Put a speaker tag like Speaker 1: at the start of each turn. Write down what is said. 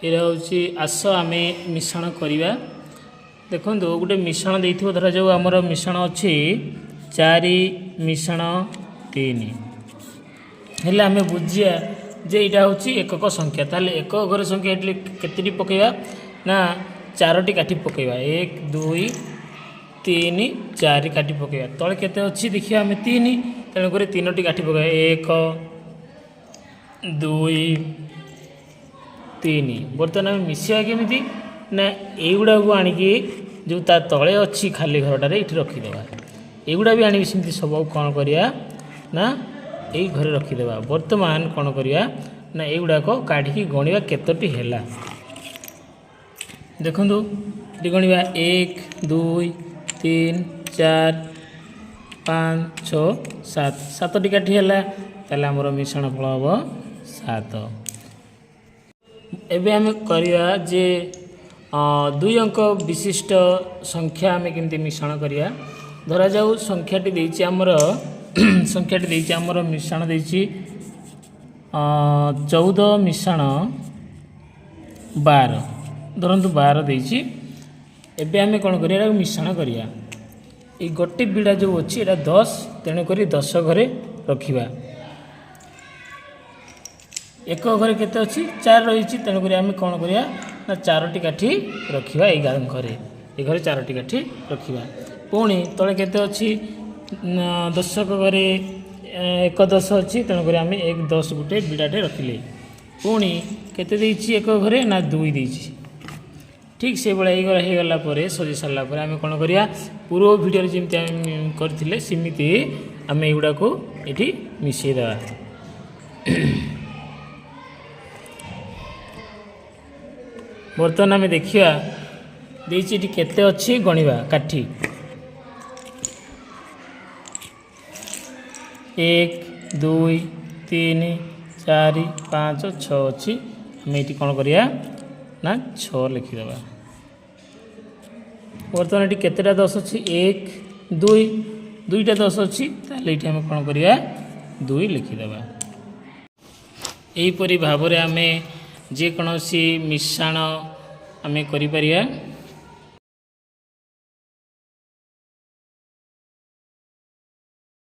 Speaker 1: ये हूँ आस आम मिश्रण करवा देखो गोटे मिश्रण दे धरा जाऊ आमर मिश्रण अच्छी 4 मिश्रण 3 हेल्ले आम बुझिया जे यहाँ हूँ एकक संख्या ताल एकक घर संख्या ये केतटी पकईवा ना 4टी काठी पकईवा 1 2 3 4 काठी पकईवा तले केते अच्छी देखिए आम 3 तेणुक 3टी काठी पकईवा 1 2 3 बर्तमान आम मिसवा केमी ना युवा को आणिकी जो ता तले अच्छी खाली घरटार ये रखीदे युवा भी आनी सेमती सब कौन करिया ना यही घरे रखीदे बर्तमान कौन करिया ना युवाक काढ़ी गणवा केतोटी है देखु ये गणवा 1 2 3 4 5 6 7 7टी काठी है ताले आमर मिश्रण फल हम 7 एबे आम करिया जे 2 अंक विशिष्ट संख्या आम केमती मिश्रण करिया धरा जाऊ संख्याटी देछि आमर संख्याटी देछि आमर मिश्रण देछि 14 मिश्रण 12 धरतु 12 देछि एबे आम कौन करिया मिश्रण करिया ये गोटे बिड़ा जो अच्छी एटा 10 तेणुक 10 घरे रखिबा एक घरे केते अच्छी 4 रही तेणुक आम कौन करिया ना 4टी काठी रखिबा ये घरे 4टी काठी रखिबा पुणी तले केते अच्छी 10 घरे 1 10 अच्छी तेणुक आम 1 10 गोटे बिड़ाटे रखिले पुणी केते देछि एक घरे ना 2 देछि ठीक से भाया होगला सजी सारा आम कौन करिया पूर्व भिडियो जमी आम करथिले सेमिति आम एगुड़ा को ये मिसेदेवा बर्तमान आम देखिया देछि केते अच्छी गणिबा काठी 1 2 3 4 5 6 अच्छी आम ये कौन करिया ना 6 लिखिदेवा बर्तमान ये केतेटा 10 अच्छी 1 2 2टा 10 अच्छी ताले ये आम कौन करिया 2 लिखिदेवा यहीपरि भाव में जेकोसी मिश्रण आम करिपारिया।